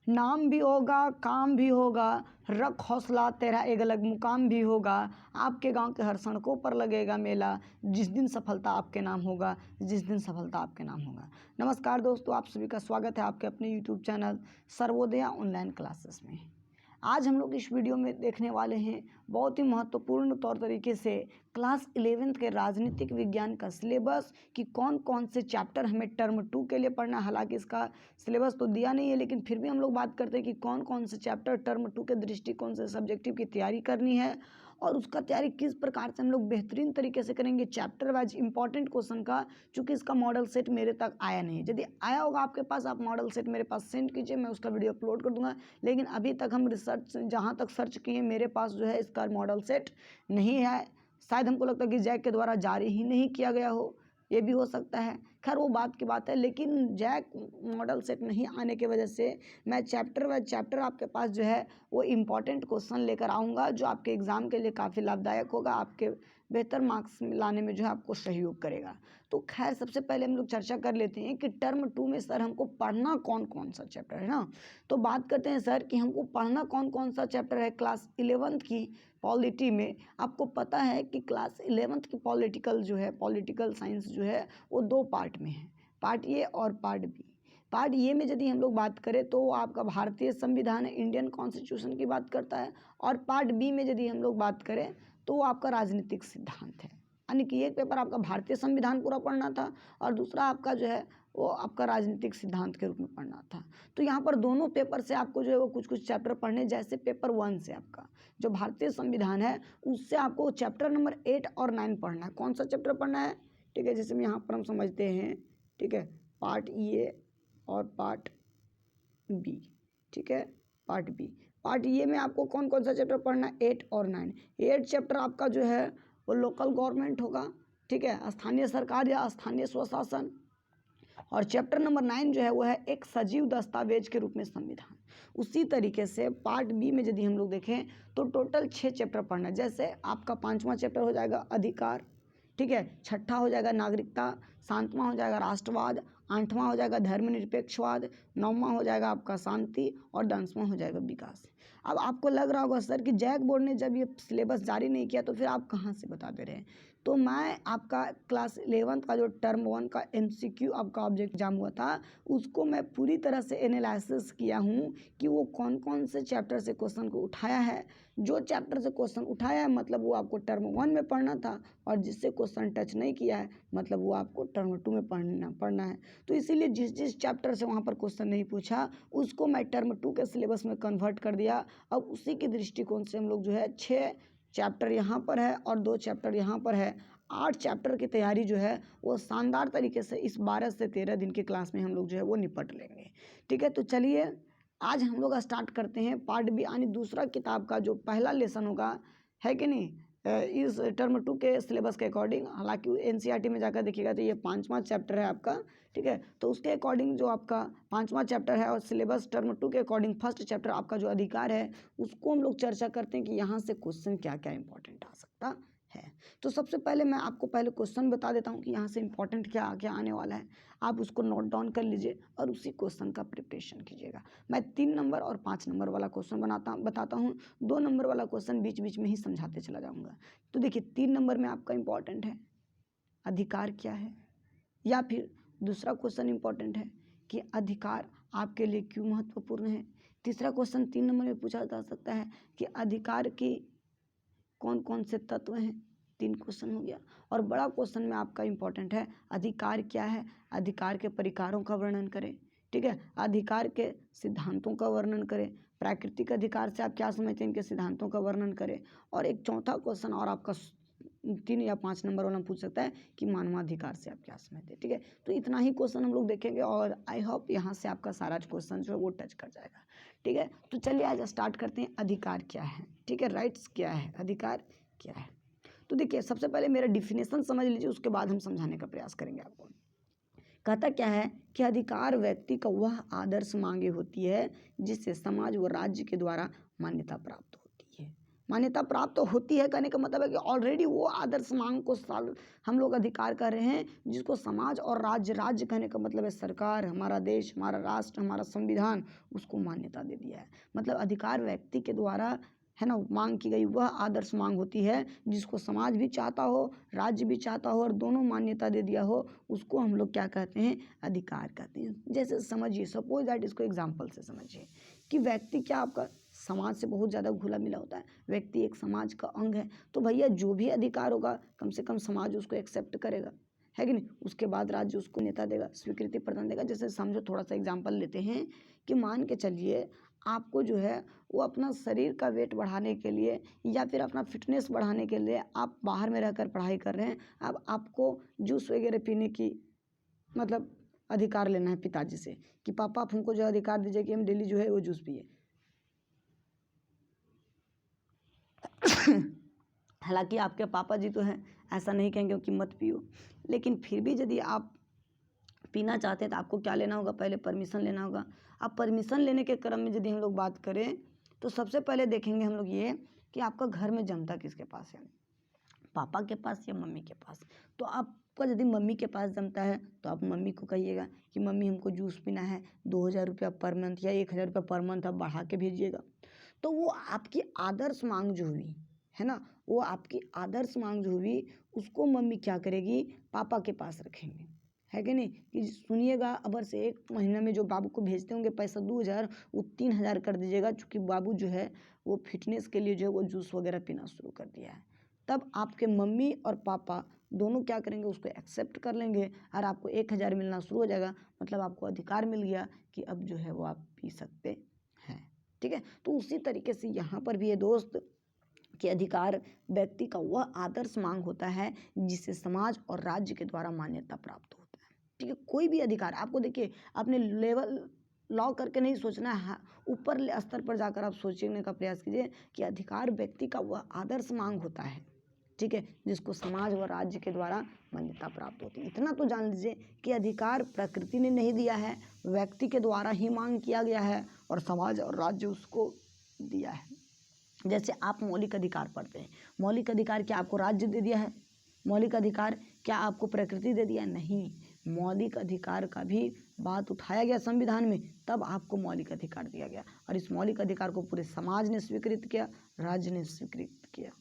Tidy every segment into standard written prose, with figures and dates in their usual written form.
नाम भी होगा, काम भी होगा, रख हौसला तेरा एक अलग मुकाम भी होगा, आपके गांव के हर सड़कों पर लगेगा मेला, जिस दिन सफलता आपके नाम होगा, जिस दिन सफलता आपके नाम होगा। नमस्कार दोस्तों, आप सभी का स्वागत है आपके अपने यूट्यूब चैनल सर्वोदया ऑनलाइन क्लासेस में। आज हम लोग इस वीडियो में देखने वाले हैं बहुत ही महत्वपूर्ण तौर तरीके से क्लास 11th के राजनीतिक विज्ञान का सिलेबस कि कौन कौन से चैप्टर हमें टर्म 2 के लिए पढ़ना है। हालांकि इसका सिलेबस तो दिया नहीं है, लेकिन फिर भी हम लोग बात करते हैं कि कौन कौन से चैप्टर टर्म 2 के दृष्टिकोण से सब्जेक्टिव की तैयारी करनी है और उसका तैयारी किस प्रकार से हम लोग बेहतरीन तरीके से करेंगे चैप्टर वाइज इंपॉर्टेंट क्वेश्चन का। चूँकि इसका मॉडल सेट मेरे तक आया नहीं है, यदि आया होगा आपके पास आप मॉडल सेट मेरे पास सेंड कीजिए, मैं उसका वीडियो अपलोड कर दूंगा। लेकिन अभी तक हम रिसर्च जहाँ तक सर्च किए मेरे पास जो है इसका मॉडल सेट नहीं है। शायद हमको लगता है कि जैक के द्वारा जारी ही नहीं किया गया हो, ये भी हो सकता है। खैर वो बात की बात है, लेकिन जैक मॉडल सेट नहीं आने की वजह से मैं चैप्टर वाइज चैप्टर आपके पास जो है वो इम्पॉर्टेंट क्वेश्चन लेकर आऊँगा, जो आपके एग्ज़ाम के लिए काफ़ी लाभदायक होगा, आपके बेहतर मार्क्स लाने में जो है आपको सहयोग करेगा। तो खैर सबसे पहले हम लोग चर्चा कर लेते हैं कि टर्म 2 में सर हमको पढ़ना कौन कौन सा चैप्टर है ना। तो बात करते हैं सर कि हमको पढ़ना कौन कौन सा चैप्टर है क्लास 11th की पॉलिटी में। आपको पता है कि क्लास 11th की पॉलिटिकल साइंस जो है वो 2 पार्ट में है, पार्ट ए और पार्ट बी। पार्ट ए में यदि हम लोग बात करें तो वो आपका भारतीय संविधान है, इंडियन कॉन्स्टिट्यूशन की बात करता है। और पार्ट बी में यदि हम लोग बात करें तो वो आपका राजनीतिक सिद्धांत है। यानी कि एक पेपर आपका भारतीय संविधान पूरा पढ़ना था और दूसरा आपका जो है वो आपका राजनीतिक सिद्धांत के रूप में पढ़ना था। तो यहाँ पर दोनों पेपर से आपको जो है वो कुछ कुछ चैप्टर पढ़ने, जैसे पेपर 1 से आपका जो भारतीय संविधान है उससे आपको चैप्टर नंबर 8 और 9 पढ़ना है। कौन सा चैप्टर पढ़ना है, ठीक है, जैसे यहाँ पर हम समझते हैं, ठीक है, पार्ट ए और पार्ट बी, ठीक है, पार्ट बी। पार्ट ए में आपको कौन कौन सा चैप्टर पढ़ना है, 8 और 9। 8 चैप्टर आपका जो है वो लोकल गवर्नमेंट होगा, ठीक है, स्थानीय सरकार या स्थानीय स्वशासन। और चैप्टर नंबर 9 जो है वो है एक सजीव दस्तावेज के रूप में संविधान। उसी तरीके से पार्ट बी में यदि हम लोग देखें तो टोटल 6 चैप्टर पढ़ना है। जैसे आपका 5वां चैप्टर हो जाएगा अधिकार, ठीक है, 6ठा हो जाएगा नागरिकता, 7वां हो जाएगा राष्ट्रवाद, 8वां हो जाएगा धर्मनिरपेक्षवाद, 9वां हो जाएगा आपका शांति और 10वां हो जाएगा विकास। अब आपको लग रहा होगा सर कि जैक बोर्ड ने जब ये सिलेबस जारी नहीं किया तो फिर आप कहाँ से बता दे रहे हैं। तो मैं आपका क्लास 11th का जो टर्म 1 का MCQ आपका ऑब्जेक्ट एग्जाम हुआ था उसको मैं पूरी तरह से एनालिसिस किया हूँ कि वो कौन कौन से चैप्टर से क्वेश्चन को उठाया है। जो चैप्टर से क्वेश्चन उठाया है मतलब वो आपको टर्म 1 में पढ़ना था, और जिससे क्वेश्चन टच नहीं किया है मतलब वो आपको टर्म 2 में पढ़ना है। तो इसीलिए जिस जिस चैप्टर से वहाँ पर क्वेश्चन नहीं पूछा उसको मैं टर्म 2 के सिलेबस में कन्वर्ट कर दिया। अब उसी के दृष्टिकोण से हम लोग जो है 6 चैप्टर यहाँ पर है और 2 चैप्टर यहाँ पर है। 8 चैप्टर की तैयारी जो है वो शानदार तरीके से इस 12 से 13 दिन के क्लास में हम लोग जो है वो निपट लेंगे, ठीक है। तो चलिए आज हम लोग स्टार्ट करते हैं पार्ट बी यानी दूसरा किताब का जो पहला लेसन होगा, है कि नहीं, इस टर्म 2 के सिलेबस के अकॉर्डिंग। हालांकि NCERT में जाकर देखिएगा तो ये 5वां चैप्टर है आपका, ठीक है। तो उसके अकॉर्डिंग जो आपका 5वां चैप्टर है और सिलेबस टर्म 2 के अकॉर्डिंग फर्स्ट चैप्टर आपका जो अधिकार है उसको हम लोग चर्चा करते हैं कि यहाँ से क्वेश्चन क्या क्या इंपॉर्टेंट आ सकता है। तो सबसे पहले मैं आपको पहले क्वेश्चन बता देता हूँ कि यहाँ से इंपॉर्टेंट क्या क्या आने वाला है। आप उसको नोट डाउन कर लीजिए और उसी क्वेश्चन का प्रिपरेशन कीजिएगा। मैं 3 नंबर और 5 नंबर वाला क्वेश्चन बताता हूँ। 2 नंबर वाला क्वेश्चन बीच बीच में ही समझाते चला जाऊँगा। तो देखिए 3 नंबर में आपका इंपॉर्टेंट है अधिकार क्या है, या फिर दूसरा क्वेश्चन इंपॉर्टेंट है कि अधिकार आपके लिए क्यों महत्वपूर्ण है। तीसरा क्वेश्चन 3 नंबर में पूछा जा सकता है कि अधिकार की कौन कौन से तत्व हैं। 3 क्वेश्चन हो गया। और बड़ा क्वेश्चन में आपका इंपॉर्टेंट है अधिकार क्या है, अधिकार के परिकारों का वर्णन करें, ठीक है, अधिकार के सिद्धांतों का वर्णन करें, प्राकृतिक अधिकार से आप क्या समझते हैं इनके सिद्धांतों का वर्णन करें। और एक चौथा क्वेश्चन और आपका 3 या 5 नंबर वाला पूछ सकता है कि मानवाधिकार से आप क्या समझते हैं, ठीक है। तो इतना ही क्वेश्चन हम लोग देखेंगे और आई होप यहाँ से आपका सारा क्वेश्चन जो है वो टच कर जाएगा, ठीक है। तो चलिए आज स्टार्ट करते हैं अधिकार क्या है, ठीक है, राइट्स क्या है, अधिकार क्या है। तो देखिए सबसे पहले मेरा डिफिनेशन समझ लीजिए, उसके बाद हम समझाने का प्रयास करेंगे आपको। कहता क्या है कि अधिकार व्यक्ति का वह आदर्श मांगे होती है जिससे समाज व राज्य के द्वारा मान्यता प्राप्त होती है। मान्यता प्राप्त तो होती है, कहने का मतलब है कि ऑलरेडी वो आदर्श मांग को हम लोग अधिकार कर रहे हैं, जिसको समाज और राज्य, राज्य कहने का मतलब है सरकार, हमारा देश, हमारा राष्ट्र, हमारा संविधान, उसको मान्यता दे दिया है। मतलब अधिकार व्यक्ति के द्वारा है ना मांग की गई वह आदर्श मांग होती है, जिसको समाज भी चाहता हो, राज्य भी चाहता हो और दोनों मान्यता दे दिया हो, उसको हम लोग क्या कहते हैं, अधिकार कहते हैं। जैसे समझिए, सपोज दैट, इसको एग्जाम्पल से समझिए कि व्यक्ति क्या आपका समाज से बहुत ज़्यादा घुला मिला होता है, व्यक्ति एक समाज का अंग है, तो भैया जो भी अधिकार होगा कम से कम समाज उसको एक्सेप्ट करेगा, है कि नहीं। उसके बाद राज्य उसको नेता देगा, स्वीकृति प्रदान देगा। जैसे समझो, थोड़ा सा एग्जाम्पल लेते हैं कि मान के चलिए आपको जो है वो अपना शरीर का वेट बढ़ाने के लिए या फिर अपना फिटनेस बढ़ाने के लिए आप बाहर में रहकर पढ़ाई कर रहे हैं। अब आपको जूस वगैरह पीने की मतलब अधिकार लेना है पिताजी से कि पापा आप हमको जो अधिकार दीजिए कि हम डेली जो है वो जूस पिए। हालांकि आपके पापा जी तो हैं, ऐसा नहीं कहेंगे कि मत पियो, लेकिन फिर भी यदि आप पीना चाहते हैं तो आपको क्या लेना होगा, पहले परमिशन लेना होगा। अब परमिशन लेने के क्रम में यदि हम लोग बात करें तो सबसे पहले देखेंगे हम लोग ये कि आपका घर में जमता किसके पास है, पापा के पास या मम्मी के पास। तो आपका यदि मम्मी के पास जमता है तो आप मम्मी को कहिएगा कि मम्मी हमको जूस पीना है, 2000 रुपया पर मंथ या 1000 रुपया पर मंथ आप बढ़ा के भेजिएगा। तो वो आपकी आदर्श मांग जो हुई है ना, वो आपकी आदर्श मांग जो हुई उसको मम्मी क्या करेगी, पापा के पास रखेंगे, है कि नहीं। कि सुनिएगा, अबर से 1 महीने में जो बाबू को भेजते होंगे पैसा 2000, वो 3000 कर दीजिएगा, चूँकि बाबू जो है वो फिटनेस के लिए जो है वो जूस वगैरह पीना शुरू कर दिया है। तब आपके मम्मी और पापा दोनों क्या करेंगे, उसको एक्सेप्ट कर लेंगे और आपको 1000 मिलना शुरू हो जाएगा। मतलब आपको अधिकार मिल गया कि अब जो है वो आप पी सकते हैं, ठीक है। तो उसी तरीके से यहाँ पर भी ये दोस्त कि अधिकार व्यक्ति का वह आदर्श मांग होता है जिसे समाज और राज्य के द्वारा मान्यता प्राप्त होता है, ठीक है। कोई भी अधिकार आपको, देखिए, अपने लेवल लॉ करके नहीं सोचना है, ऊपर स्तर पर जाकर आप सोचने का प्रयास कीजिए कि अधिकार व्यक्ति का वह आदर्श मांग होता है, ठीक है, जिसको समाज व राज्य के द्वारा मान्यता प्राप्त होती है। इतना तो जान लीजिए कि अधिकार प्रकृति ने नहीं दिया है, व्यक्ति के द्वारा ही मांग किया गया है और समाज और राज्य उसको दिया है। जैसे आप मौलिक अधिकार पढ़ते हैं, मौलिक अधिकार क्या आपको राज्य दे दिया है, मौलिक अधिकार क्या आपको प्रकृति दे दिया, नहीं। मौलिक अधिकार का भी बात उठाया गया संविधान में, तब आपको मौलिक अधिकार दिया गया और इस मौलिक अधिकार को पूरे समाज ने स्वीकृत किया, राज्य ने स्वीकृत किया,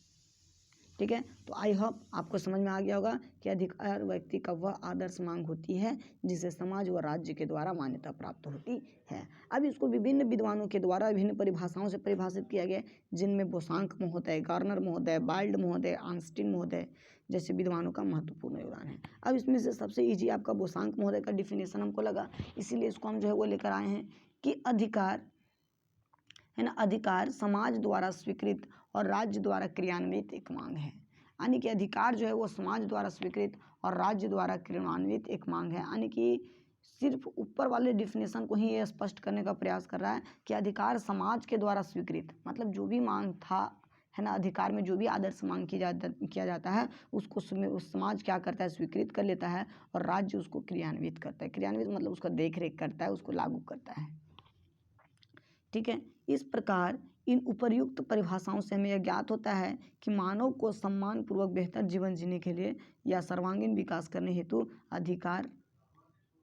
ठीक है। तो आई होप आपको समझ में आ गया होगा कि अधिकार व्यक्ति का वह आदर्श मांग होती है जिसे समाज व राज्य के द्वारा मान्यता प्राप्त होती है। अब इसको विभिन्न विद्वानों के द्वारा विभिन्न परिभाषाओं से परिभाषित किया गया, जिनमें बोसांक महोदय, गार्नर महोदय, बाइल्ड महोदय, आर्नस्टीन महोदय जैसे विद्वानों का महत्वपूर्ण योगदान है। अब इसमें से सबसे ईजी आपका बोसांक महोदय का डिफिनेशन हमको लगा, इसीलिए इसको हम जो है वो लेकर आए हैं कि अधिकार है ना, अधिकार समाज द्वारा स्वीकृत और राज्य द्वारा क्रियान्वित एक मांग है। यानी कि अधिकार जो है वो समाज द्वारा स्वीकृत और राज्य द्वारा क्रियान्वित एक मांग है। यानी कि सिर्फ ऊपर वाले डिफिनेशन को ही ये स्पष्ट करने का प्रयास कर रहा है कि अधिकार समाज के द्वारा स्वीकृत, मतलब जो भी मांग था है ना, अधिकार में जो भी आदर्श मांग किया जाता है उसको उस समाज क्या करता है, स्वीकृत कर लेता है और राज्य उसको क्रियान्वित करता है। क्रियान्वित मतलब उसका देख रेख करता है, उसको लागू करता है, ठीक है। इस प्रकार इन उपर्युक्त परिभाषाओं से हमें यह ज्ञात होता है कि मानव को सम्मानपूर्वक बेहतर जीवन जीने के लिए या सर्वांगीण विकास करने हेतु अधिकार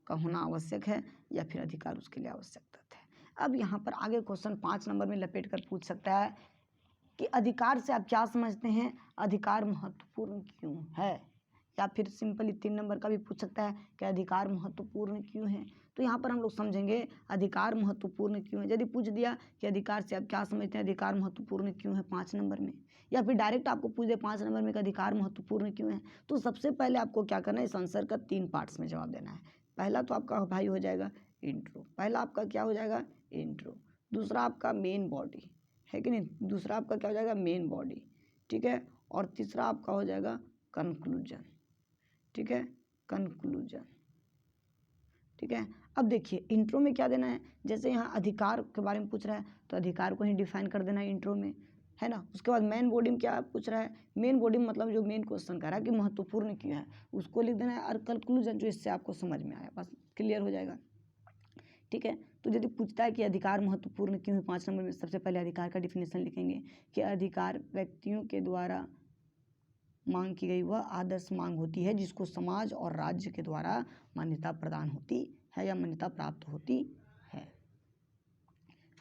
का होना आवश्यक है या फिर अधिकार उसके लिए आवश्यक तथ्य है। अब यहाँ पर आगे क्वेश्चन 5 नंबर में लपेट कर पूछ सकता है कि अधिकार से आप क्या समझते हैं, अधिकार महत्वपूर्ण क्यों है, या फिर सिंपली 3 नंबर का भी पूछ सकता है कि अधिकार महत्वपूर्ण क्यों है। तो यहाँ पर हम लोग समझेंगे अधिकार महत्वपूर्ण क्यों है। यदि पूछ दिया कि अधिकार से आप क्या समझते हैं, अधिकार महत्वपूर्ण क्यों है 5 नंबर में, या फिर डायरेक्ट आपको पूछ दे 5 नंबर में कि अधिकार महत्वपूर्ण क्यों है, तो सबसे पहले आपको क्या करना है, इस आंसर का 3 पार्ट्स में जवाब देना है। पहला तो आपका भाई हो जाएगा इंट्रो, पहला आपका क्या हो जाएगा, इंट्रो। दूसरा आपका मेन बॉडी, है कि नहीं, दूसरा आपका क्या हो जाएगा, मेन बॉडी, ठीक है। और तीसरा आपका हो जाएगा कंक्लूजन, ठीक है, कंक्लूजन, ठीक है। अब देखिए इंट्रो में क्या देना है, जैसे यहाँ अधिकार के बारे में पूछ रहा है तो अधिकार को ही डिफाइन कर देना है इंट्रो में, है ना। उसके बाद मेन बॉडी में क्या पूछ रहा है, मेन बॉडी में मतलब जो मेन क्वेश्चन कर रहा है कि महत्वपूर्ण क्यों है उसको लिख देना है, और कंक्लूजन जो इससे आपको समझ में आया बस क्लियर हो जाएगा ठीक है। तो यदि पूछता है कि अधिकार महत्वपूर्ण क्यों है, 5 नंबर में सबसे पहले अधिकार का डिफिनेशन लिखेंगे कि अधिकार व्यक्तियों के द्वारा मांग की गई वह आदर्श मांग होती है जिसको समाज और राज्य के द्वारा मान्यता प्रदान होती है या मान्यता प्राप्त होती है।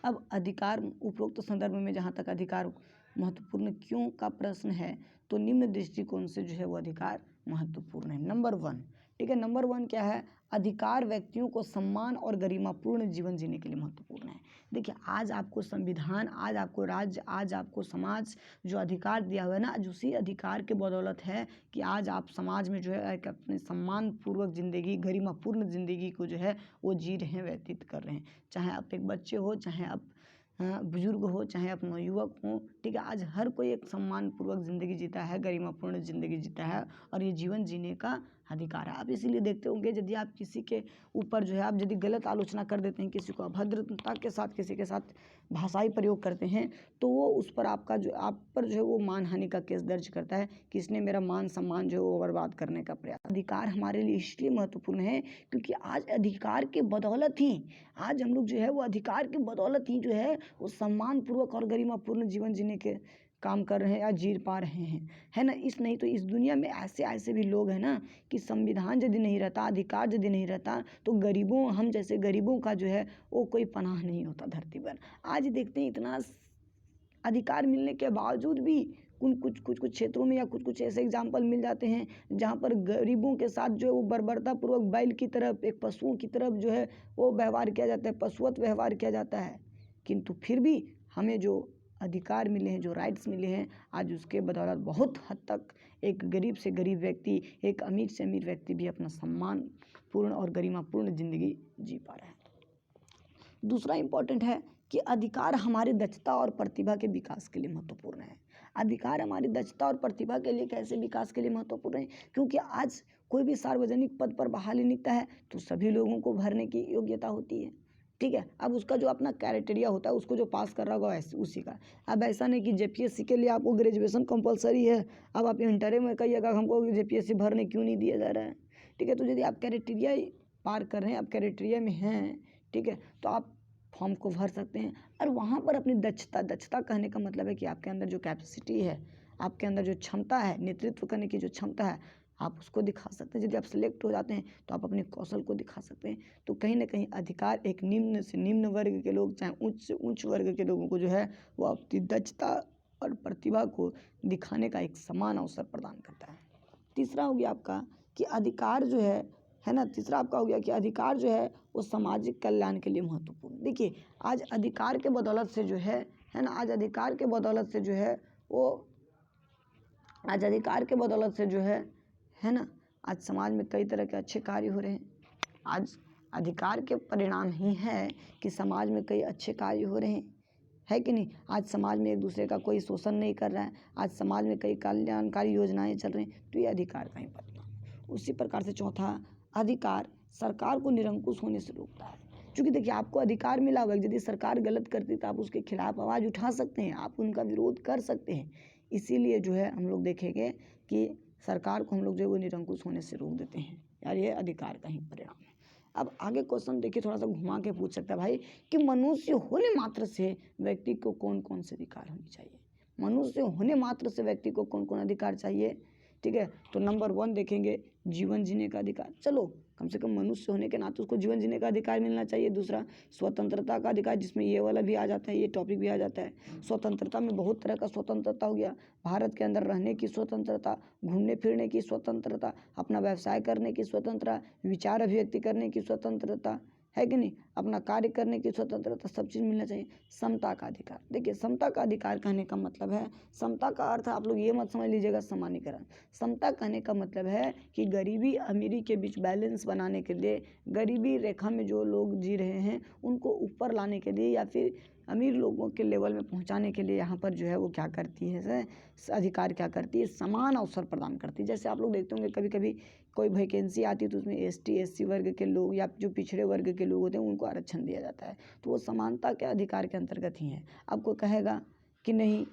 अब अधिकार उपरोक्त संदर्भ में जहाँ तक अधिकार महत्वपूर्ण क्यों का प्रश्न है, तो निम्न दृष्टिकोण से जो है वो अधिकार महत्वपूर्ण है। नंबर 1, ठीक है, नंबर 1 क्या है, अधिकार व्यक्तियों को सम्मान और गरिमापूर्ण जीवन जीने के लिए महत्वपूर्ण है। देखिए आज आपको संविधान, आज आपको राज्य, आज आपको समाज जो अधिकार दिया हुआ है ना, आज उसी अधिकार के बदौलत है कि आज आप समाज में जो है एक अपने सम्मानपूर्वक ज़िंदगी, गरिमापूर्ण ज़िंदगी को जो है वो जी रहे हैं, व्यतीत कर रहे हैं। चाहे आप एक बच्चे हो, चाहे आप बुजुर्ग हो, चाहे आप नवयुवक हो, ठीक है, आज हर कोई एक सम्मानपूर्वक ज़िंदगी जीता है, गरिमापूर्ण ज़िंदगी जीता है और ये जीवन जीने का अधिकार है। आप इसीलिए देखते होंगे यदि आप किसी के ऊपर जो है आप यदि गलत आलोचना कर देते हैं, किसी को अभद्रता के साथ किसी के साथ भाषाई प्रयोग करते हैं, तो वो उस पर आपका जो आप पर जो है वो मानहानि का केस दर्ज करता है कि इसने मेरा मान सम्मान जो है वो बर्बाद करने का प्रयास। अधिकार हमारे लिए इसलिए महत्वपूर्ण है क्योंकि आज अधिकार के बदौलत ही आज हम लोग जो है वो अधिकार की बदौलत ही जो है वो सम्मानपूर्वक और गरिमापूर्ण जीवन जीने के काम कर रहे हैं या जी पा रहे हैं, है ना। नहीं तो इस दुनिया में ऐसे ऐसे भी लोग हैं ना कि संविधान यदि नहीं रहता, अधिकार यदि नहीं रहता, तो गरीबों, हम जैसे गरीबों का जो है वो कोई पनाह नहीं होता धरती पर। आज देखते हैं इतना अधिकार मिलने के बावजूद भी कुछ क्षेत्रों में या कुछ ऐसे एग्जाम्पल मिल जाते हैं जहाँ पर गरीबों के साथ जो है वो बर्बरतापूर्वक बैल की तरफ, एक पशुओं की तरफ जो है वो व्यवहार किया जाता है, पशुवत व्यवहार किया जाता है। किंतु फिर भी हमें जो अधिकार मिले हैं, जो राइट्स मिले हैं, आज उसके बदौलत बहुत हद तक एक गरीब से गरीब व्यक्ति, एक अमीर से अमीर व्यक्ति भी अपना सम्मानपूर्ण और गरिमापूर्ण ज़िंदगी जी पा रहा है। दूसरा इम्पॉर्टेंट है कि अधिकार हमारी दक्षता और प्रतिभा के विकास के लिए महत्वपूर्ण है। अधिकार हमारी दक्षता और प्रतिभा के लिए कैसे विकास के लिए महत्वपूर्ण है, क्योंकि आज कोई भी सार्वजनिक पद पर बहाली निकलता है तो सभी लोगों को भरने की योग्यता होती है, ठीक है। अब उसका जो अपना क्राइटेरिया होता है, उसको जो पास कर रहा होगा उसी का। अब ऐसा नहीं कि जेपीएससी के लिए आपको ग्रेजुएशन कंपलसरी है, अब आप इंटरव्यू में कहिएगा हमको जेपीएससी भरने क्यों नहीं दिया जा रहा है, ठीक है। तो यदि आप क्राइटेरिया पार कर रहे हैं, आप क्राइटेरिया में हैं, ठीक है, तो आप फॉर्म को भर सकते हैं और वहाँ पर अपनी दक्षता कहने का मतलब है कि आपके अंदर जो कैपेसिटी है, आपके अंदर जो क्षमता है, नेतृत्व करने की जो क्षमता है, आप उसको दिखा सकते हैं। यदि आप सिलेक्ट हो जाते हैं तो आप अपने कौशल को दिखा सकते हैं। तो कहीं ना कहीं अधिकार एक निम्न से निम्न वर्ग के लोग, चाहे उच्च से उच्च वर्ग के लोगों को जो है वो अपनी दक्षता और प्रतिभा को दिखाने का एक समान अवसर प्रदान करता है। तीसरा हो गया आपका कि अधिकार जो है ना, तीसरा आपका हो गया कि अधिकार जो है वो सामाजिक कल्याण के लिए महत्वपूर्ण। देखिए आज अधिकार के बदौलत से जो है ना, आज अधिकार के बदौलत से जो है वो, आज अधिकार के बदौलत से जो है ना, आज समाज में कई तरह के अच्छे कार्य हो रहे हैं। आज अधिकार के परिणाम ही है कि समाज में कई अच्छे कार्य हो रहे हैं, है कि नहीं। आज समाज में एक दूसरे का कोई शोषण नहीं कर रहा है, आज समाज में कई कल्याणकारी योजनाएं चल रही हैं, तो ये अधिकार का ही परिणाम। उसी प्रकार से चौथा, अधिकार सरकार को निरंकुश होने से रोकता है। क्योंकि देखिए आपको अधिकार मिला हुआ है, यदि सरकार गलत करती तो आप उसके खिलाफ आवाज़ उठा सकते हैं, आप उनका विरोध कर सकते हैं। इसीलिए जो है हम लोग देखेंगे कि सरकार को हम लोग जो है वो निरंकुश होने से रोक देते हैं, यार ये अधिकार का ही परिणाम है। अब आगे क्वेश्चन देखिए, थोड़ा सा घुमा के पूछ सकता है भाई कि मनुष्य होने मात्र से व्यक्ति को कौन कौन से अधिकार होने चाहिए, मनुष्य होने मात्र से व्यक्ति को कौन कौन अधिकार चाहिए, ठीक है। तो नंबर 1 देखेंगे जीवन जीने का अधिकार। चलो कम से कम मनुष्य होने के नाते उसको जीवन जीने का अधिकार मिलना चाहिए। दूसरा स्वतंत्रता का अधिकार, जिसमें ये वाला भी आ जाता है, ये टॉपिक भी आ जाता है। स्वतंत्रता में बहुत तरह का स्वतंत्रता हो गया, भारत के अंदर रहने की स्वतंत्रता, घूमने फिरने की स्वतंत्रता, अपना व्यवसाय करने की स्वतंत्रता, विचार अभिव्यक्ति करने की स्वतंत्रता, है कि नहीं, अपना कार्य करने की स्वतंत्रता, सब चीज़ मिलना चाहिए। समता का अधिकार, देखिए समता का अधिकार कहने का मतलब है, समता का अर्थ आप लोग ये मत समझ लीजिएगा समानीकरण। समता कहने का मतलब है कि गरीबी अमीरी के बीच बैलेंस बनाने के लिए, गरीबी रेखा में जो लोग जी रहे हैं उनको ऊपर लाने के लिए या फिर अमीर लोगों के लेवल में पहुंचाने के लिए यहाँ पर जो है वो क्या करती है, अधिकार क्या करती है, समान अवसर प्रदान करती है। जैसे आप लोग देखते होंगे कभी कभी कोई वैकेंसी आती है तो उसमें ST SC वर्ग के लोग या जो पिछड़े वर्ग के लोग होते हैं उनको आरक्षण दिया जाता है, तो वो समानता के अधिकार के अंतर्गत ही है। आपको कहेगा कि नहीं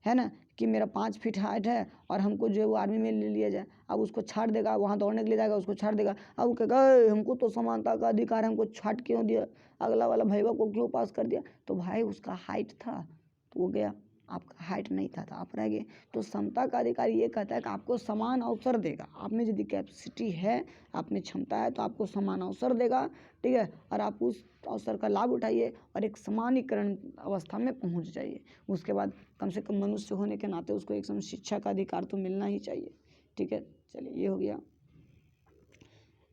है ना, कि मेरा 5 फीट हाइट है और हमको जो है वो आर्मी में ले लिया जाए। अब उसको छाट देगा, वहाँ दौड़ने के लिए जाएगा, उसको छाट देगा। अब वो कहेगा हमको तो समानता का अधिकार है, हमको छाट क्यों दिया, अगला वाला भैया को क्यों पास कर दिया। तो भाई उसका हाइट था तो वो गया, आपका हाइट नहीं था तो आप रह गए। तो समता का अधिकार ये कहता है कि आपको समान अवसर देगा। आप में यदि कैपेसिटी है, आप में क्षमता है, तो आपको समान अवसर देगा, ठीक है। और आप उस अवसर का लाभ उठाइए और एक समानीकरण अवस्था में पहुंच जाइए। उसके बाद कम से कम मनुष्य होने के नाते उसको एक समय शिक्षा का अधिकार तो मिलना ही चाहिए, ठीक है। चलिए ये हो गया।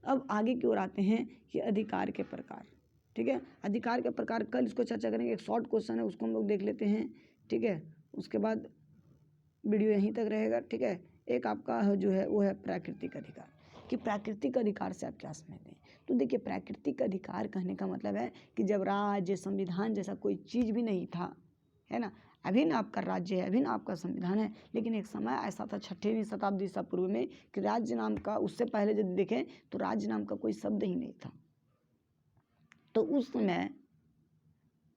अब आगे की ओर आते हैं कि अधिकार के प्रकार, ठीक है। अधिकार के प्रकार कल इसको चर्चा करेंगे। एक शॉर्ट क्वेश्चन है, उसको हम लोग देख लेते हैं, ठीक है। उसके बाद वीडियो यहीं तक रहेगा, ठीक है। एक आपका जो है वो है प्राकृतिक अधिकार, कि प्राकृतिक अधिकार से आप क्या समझते हैं। तो देखिए, प्राकृतिक अधिकार कहने का मतलब है कि जब राज्य संविधान जैसा कोई चीज़ भी नहीं था, है ना। अभी ना आपका राज्य है, अभी ना आपका संविधान है, लेकिन एक समय ऐसा था 6वीं शताब्दी ईसा पूर्व में कि राज्य नाम का, उससे पहले जब देखें तो राज्य नाम का कोई शब्द ही नहीं था। तो उस समय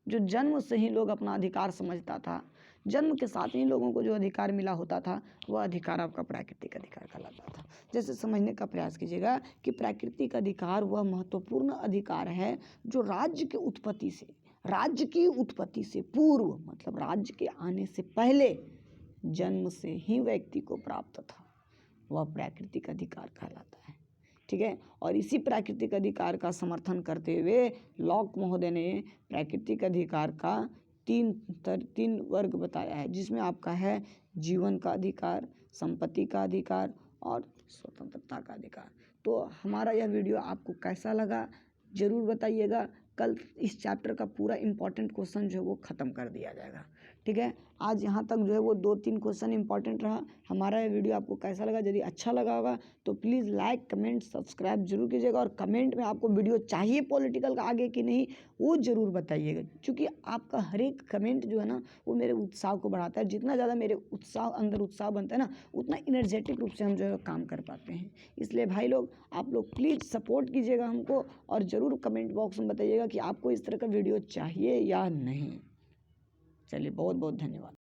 जो जन्म से ही लोग अपना अधिकार समझता था, जन्म के साथ ही लोगों को जो अधिकार मिला होता था, वह अधिकार आपका प्राकृतिक अधिकार कहलाता था। जैसे समझने का प्रयास कीजिएगा कि प्राकृतिक अधिकार वह महत्वपूर्ण अधिकार है जो राज्य की उत्पत्ति से पूर्व, मतलब राज्य के आने से पहले जन्म से ही व्यक्ति को प्राप्त था, वह प्राकृतिक अधिकार कहलाता है, ठीक है। और इसी प्राकृतिक अधिकार का समर्थन करते हुए लॉक महोदय ने प्राकृतिक अधिकार का तीन वर्ग बताया है, जिसमें आपका है जीवन का अधिकार, संपत्ति का अधिकार और स्वतंत्रता का अधिकार। तो हमारा यह वीडियो आपको कैसा लगा ज़रूर बताइएगा। कल इस चैप्टर का पूरा इम्पॉर्टेंट क्वेश्चन जो है वो ख़त्म कर दिया जाएगा, ठीक है। आज यहाँ तक जो है वो 2-3 क्वेश्चन इंपॉर्टेंट रहा। हमारा ये वीडियो आपको कैसा लगा, यदि अच्छा लगा होगा तो प्लीज़ लाइक, कमेंट, सब्सक्राइब जरूर कीजिएगा। और कमेंट में आपको वीडियो चाहिए पॉलिटिकल का आगे कि नहीं, वो ज़रूर बताइएगा, क्योंकि आपका हर एक कमेंट जो है ना वो मेरे उत्साह को बढ़ाता है। जितना ज़्यादा मेरे अंदर उत्साह बनता है ना, उतना इनर्जेटिक रूप से हम जो है काम कर पाते हैं। इसलिए भाई लोग, आप लोग प्लीज़ सपोर्ट कीजिएगा हमको और ज़रूर कमेंट बॉक्स में बताइएगा कि आपको इस तरह का वीडियो चाहिए या नहीं। चलिए, बहुत बहुत धन्यवाद।